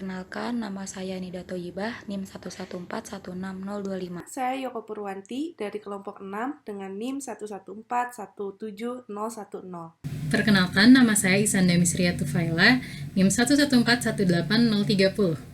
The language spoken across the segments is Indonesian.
Perkenalkan, nama saya Nida Thoyibah, NIM 114160025. Saya Yoko Purwanti dari kelompok 6 dengan NIM 114171010. Perkenalkan, nama saya Isanda Misria Tufaila, NIM 114181030.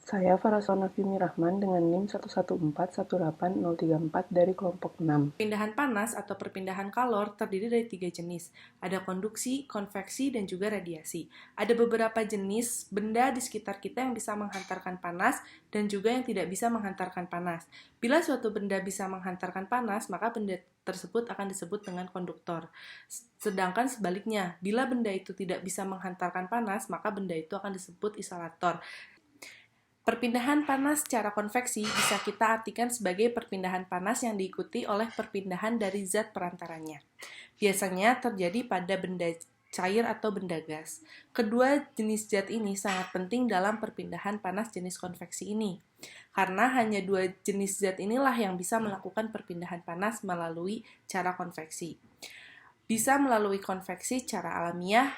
Saya Farasona Fimi Rahman dengan NIM 114181034 dari kelompok 6. Perpindahan panas atau perpindahan kalor terdiri dari 3 jenis. Ada konduksi, konveksi, dan juga radiasi. Ada beberapa jenis benda di sekitar kita yang bisa menghantarkan panas dan juga yang tidak bisa menghantarkan panas. Bila suatu benda bisa menghantarkan panas, maka benda tersebut akan disebut dengan konduktor. Sedangkan sebaliknya, bila benda itu tidak bisa menghantarkan panas, maka benda itu akan disebut isolator. Perpindahan panas secara konveksi bisa kita artikan sebagai perpindahan panas yang diikuti oleh perpindahan dari zat perantaranya. Biasanya terjadi pada benda cair atau benda gas. Kedua jenis zat ini sangat penting dalam perpindahan panas jenis konveksi ini, karena hanya dua jenis zat inilah yang bisa melakukan perpindahan panas melalui cara konveksi. Bisa melalui konveksi secara alamiah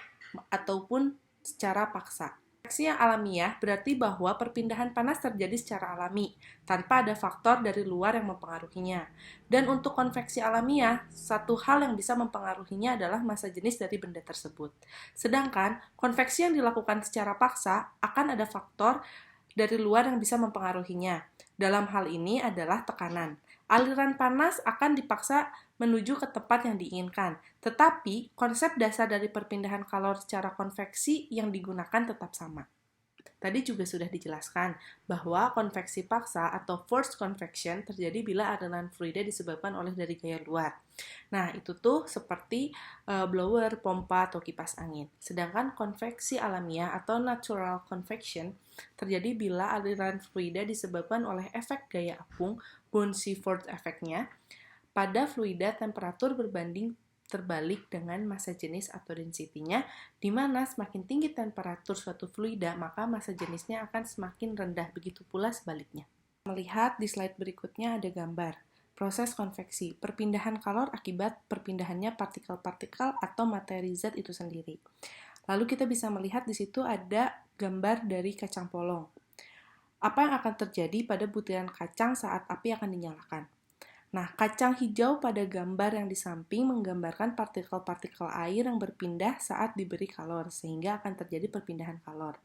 ataupun secara paksa. Konveksi yang alamiah berarti bahwa perpindahan panas terjadi secara alami, tanpa ada faktor dari luar yang mempengaruhinya. Dan untuk konveksi alamiah, satu hal yang bisa mempengaruhinya adalah massa jenis dari benda tersebut. Sedangkan, konveksi yang dilakukan secara paksa akan ada faktor dari luar yang bisa mempengaruhinya. Dalam hal ini adalah tekanan. Aliran panas akan dipaksa menuju ke tempat yang diinginkan, tetapi konsep dasar dari perpindahan kalor secara konveksi yang digunakan tetap sama. Tadi juga sudah dijelaskan bahwa konveksi paksa atau forced convection terjadi bila aliran fluida disebabkan oleh dari gaya luar. Nah, itu tuh seperti blower, pompa, atau kipas angin. Sedangkan konveksi alamiah atau natural convection terjadi bila aliran fluida disebabkan oleh efek gaya apung, Bouncy-Ford effect-nya, pada fluida temperatur berbanding terbalik dengan massa jenis atau density-nya, di mana semakin tinggi temperatur suatu fluida, maka massa jenisnya akan semakin rendah, begitu pula sebaliknya. Melihat di slide berikutnya ada gambar. Proses konveksi, perpindahan kalor akibat perpindahannya partikel-partikel atau materi zat itu sendiri. Lalu kita bisa melihat di situ ada gambar dari kacang polong. Apa yang akan terjadi pada butiran kacang saat api akan dinyalakan? Nah, kacang hijau pada gambar yang di samping menggambarkan partikel-partikel air yang berpindah saat diberi kalor, sehingga akan terjadi perpindahan kalor.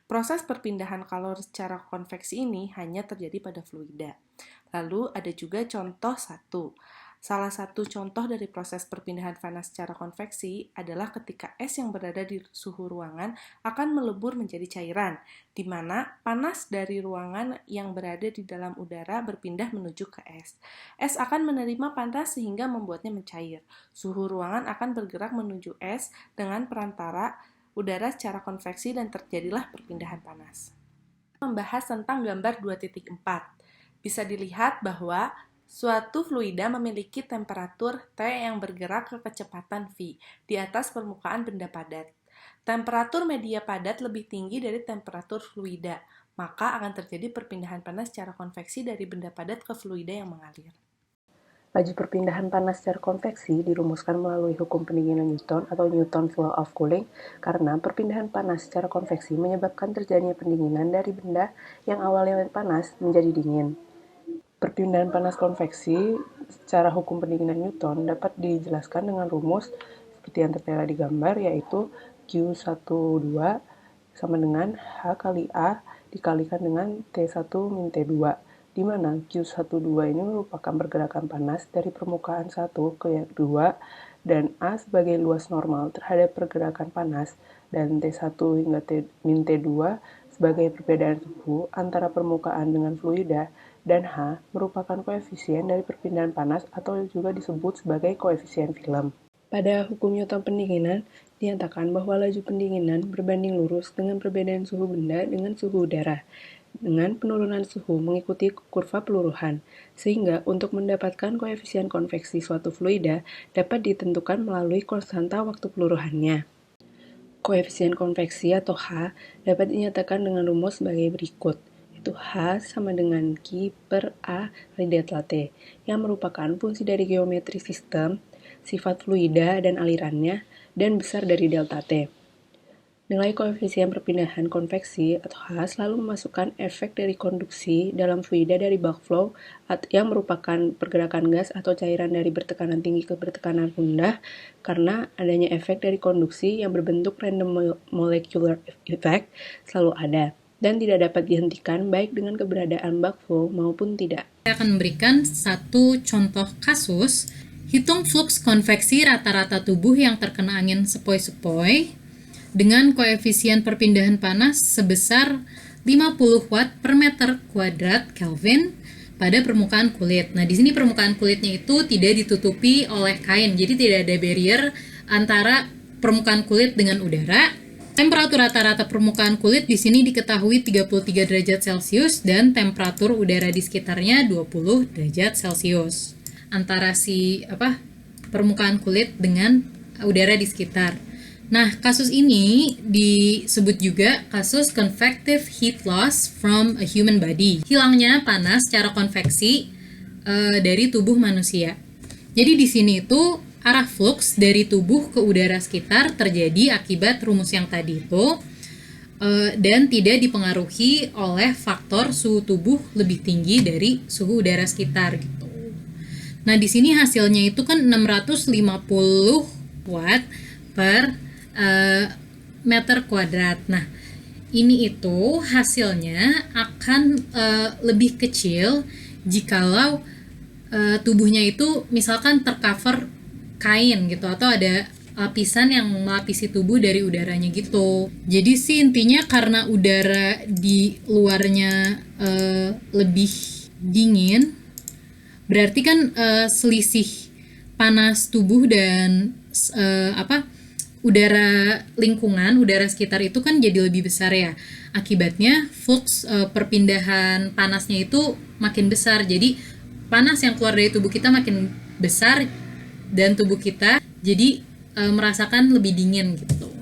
Proses perpindahan kalor secara konveksi ini hanya terjadi pada fluida. Lalu ada juga contoh 1. Salah satu contoh dari proses perpindahan panas secara konveksi adalah ketika es yang berada di suhu ruangan akan melebur menjadi cairan, di mana panas dari ruangan yang berada di dalam udara berpindah menuju ke es. Es akan menerima panas sehingga membuatnya mencair. Suhu ruangan akan bergerak menuju es dengan perantara udara secara konveksi dan terjadilah perpindahan panas. Membahas tentang gambar 2.4. Bisa dilihat bahwa suatu fluida memiliki temperatur T yang bergerak ke kecepatan V di atas permukaan benda padat. Temperatur media padat lebih tinggi dari temperatur fluida, maka akan terjadi perpindahan panas secara konveksi dari benda padat ke fluida yang mengalir. Laju perpindahan panas secara konveksi dirumuskan melalui hukum pendinginan Newton atau Newton's Law of Cooling karena perpindahan panas secara konveksi menyebabkan terjadinya pendinginan dari benda yang awalnya panas menjadi dingin. Perpindahan panas konveksi secara hukum pendinginan Newton dapat dijelaskan dengan rumus seperti yang tertera di gambar, yaitu Q12 sama dengan H kali A dikalikan dengan T1 min T2, di mana Q12 ini merupakan pergerakan panas dari permukaan 1 ke yang 2, dan A sebagai luas normal terhadap pergerakan panas, dan T1 hingga min T2 sebagai perbedaan suhu antara permukaan dengan fluida, dan H merupakan koefisien dari perpindahan panas atau juga disebut sebagai koefisien film. Pada hukum Newton pendinginan, dinyatakan bahwa laju pendinginan berbanding lurus dengan perbedaan suhu benda dengan suhu udara, dengan penurunan suhu mengikuti kurva peluruhan, sehingga untuk mendapatkan koefisien konveksi suatu fluida dapat ditentukan melalui konstanta waktu peluruhannya. Koefisien konveksi atau H dapat dinyatakan dengan rumus sebagai berikut, yaitu H sama dengan Q per A kali delta T, yang merupakan fungsi dari geometri sistem, sifat fluida dan alirannya, dan besar dari delta T. Nilai koefisien perpindahan konveksi atau H selalu memasukkan efek dari konduksi dalam fluida dari bulk flow yang merupakan pergerakan gas atau cairan dari bertekanan tinggi ke bertekanan rendah karena adanya efek dari konduksi yang berbentuk random molecular effect selalu ada dan tidak dapat dihentikan baik dengan keberadaan bulk flow maupun tidak. Saya akan memberikan satu contoh kasus. Hitung fluks konveksi rata-rata tubuh yang terkena angin sepoi-sepoi dengan koefisien perpindahan panas sebesar 50 watt per meter kuadrat Kelvin pada permukaan kulit. Nah, di sini permukaan kulitnya itu tidak ditutupi oleh kain, jadi tidak ada barrier antara permukaan kulit dengan udara. Temperatur rata-rata permukaan kulit di sini diketahui 33 derajat Celcius dan temperatur udara di sekitarnya 20 derajat Celcius. Antara permukaan kulit dengan udara di sekitar. Nah, kasus ini disebut juga kasus convective heat loss from a human body. Hilangnya panas secara konveksi dari tubuh manusia. Jadi di sini itu arah flux dari tubuh ke udara sekitar terjadi akibat rumus yang tadi itu dan tidak dipengaruhi oleh faktor suhu tubuh lebih tinggi dari suhu udara sekitar gitu. Nah, di sini hasilnya itu kan 650 watt per meter kuadrat. Nah, ini itu hasilnya akan lebih kecil jikalau tubuhnya itu misalkan tercover kain gitu atau ada lapisan yang melapisi tubuh dari udaranya gitu. Jadi sih intinya karena udara di luarnya lebih dingin, berarti kan selisih panas tubuh dan udara lingkungan, udara sekitar itu kan jadi lebih besar ya. Akibatnya flux perpindahan panasnya itu makin besar. Jadi panas yang keluar dari tubuh kita makin besar dan tubuh kita jadi merasakan lebih dingin gitu.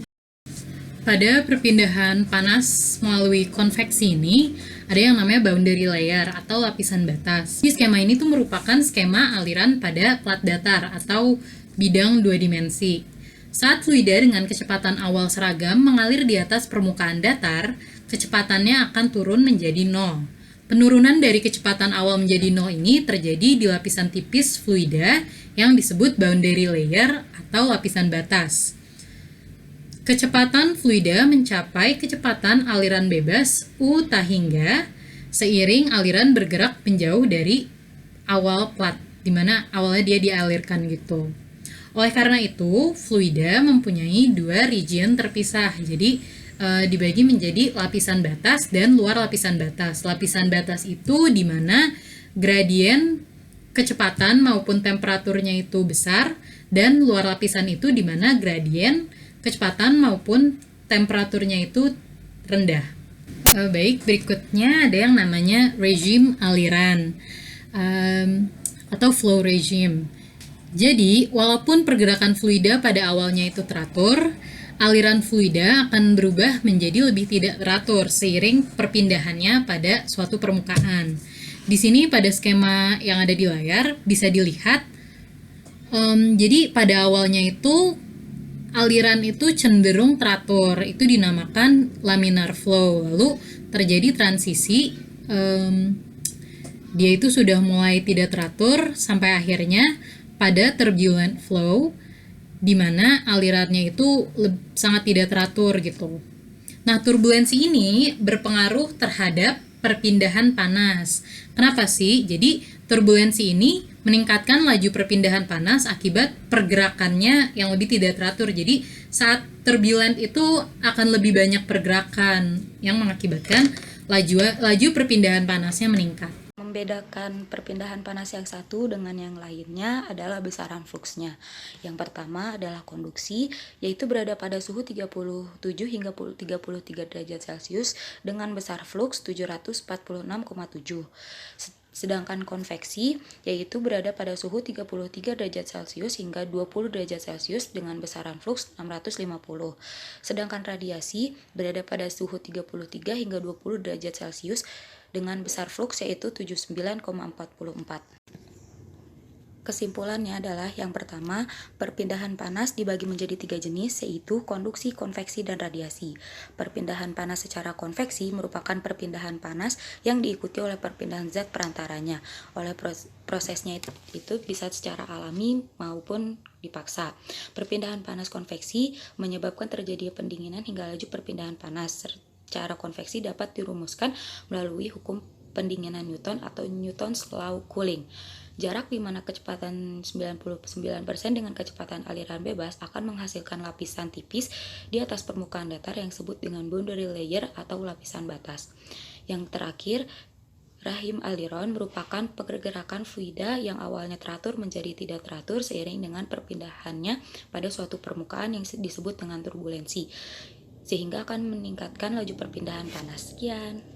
Pada perpindahan panas melalui konveksi ini ada yang namanya boundary layer atau lapisan batas. Di skema ini tuh merupakan skema aliran pada plat datar atau bidang dua dimensi. Saat fluida dengan kecepatan awal seragam mengalir di atas permukaan datar, kecepatannya akan turun menjadi 0. Penurunan dari kecepatan awal menjadi 0 ini terjadi di lapisan tipis fluida yang disebut boundary layer atau lapisan batas. Kecepatan fluida mencapai kecepatan aliran bebas U tahingga seiring aliran bergerak menjauh dari awal plat, di mana awalnya dia dialirkan gitu. Oleh karena itu, fluida mempunyai dua region terpisah. Jadi, dibagi menjadi lapisan batas dan luar lapisan batas. Lapisan batas itu di mana gradien kecepatan maupun temperaturnya itu besar, dan luar lapisan itu di mana gradien kecepatan maupun temperaturnya itu rendah. Baik, berikutnya ada yang namanya regime aliran atau flow regime. Jadi, walaupun pergerakan fluida pada awalnya itu teratur, aliran fluida akan berubah menjadi lebih tidak teratur seiring perpindahannya pada suatu permukaan. Di sini pada skema yang ada di layar bisa dilihat, jadi pada awalnya itu aliran itu cenderung teratur, itu dinamakan laminar flow. Lalu terjadi transisi, dia itu sudah mulai tidak teratur sampai akhirnya pada turbulent flow, di mana alirannya itu sangat tidak teratur gitu. Nah, turbulensi ini berpengaruh terhadap perpindahan panas. Kenapa sih? Jadi, turbulensi ini meningkatkan laju perpindahan panas akibat pergerakannya yang lebih tidak teratur. Jadi, saat turbulent itu akan lebih banyak pergerakan yang mengakibatkan laju perpindahan panasnya meningkat. Membedakan perpindahan panas yang satu dengan yang lainnya adalah besaran fluksnya. Yang pertama adalah konduksi, yaitu berada pada suhu 37 hingga 33 derajat Celcius dengan besar fluks 746,7. Sedangkan konveksi, yaitu berada pada suhu 33 derajat Celcius hingga 20 derajat Celcius dengan besaran fluks 650. Sedangkan radiasi berada pada suhu 33 hingga 20 derajat Celcius dengan besar fluks yaitu 79,44. Kesimpulannya adalah yang pertama, perpindahan panas dibagi menjadi 3 jenis, yaitu konduksi, konveksi, dan radiasi. Perpindahan panas secara konveksi merupakan perpindahan panas yang diikuti oleh perpindahan zat perantaranya. Oleh prosesnya itu bisa secara alami maupun dipaksa. Perpindahan panas konveksi menyebabkan terjadi pendinginan hingga laju perpindahan panas. Secara konveksi dapat dirumuskan melalui hukum pendinginan Newton atau Newton's law cooling. Jarak di mana kecepatan 99% dengan kecepatan aliran bebas akan menghasilkan lapisan tipis di atas permukaan datar yang disebut dengan boundary layer atau lapisan batas. Yang terakhir, rahim aliron merupakan pergerakan fluida yang awalnya teratur menjadi tidak teratur seiring dengan perpindahannya pada suatu permukaan yang disebut dengan turbulensi, sehingga akan meningkatkan laju perpindahan panas. Sekian.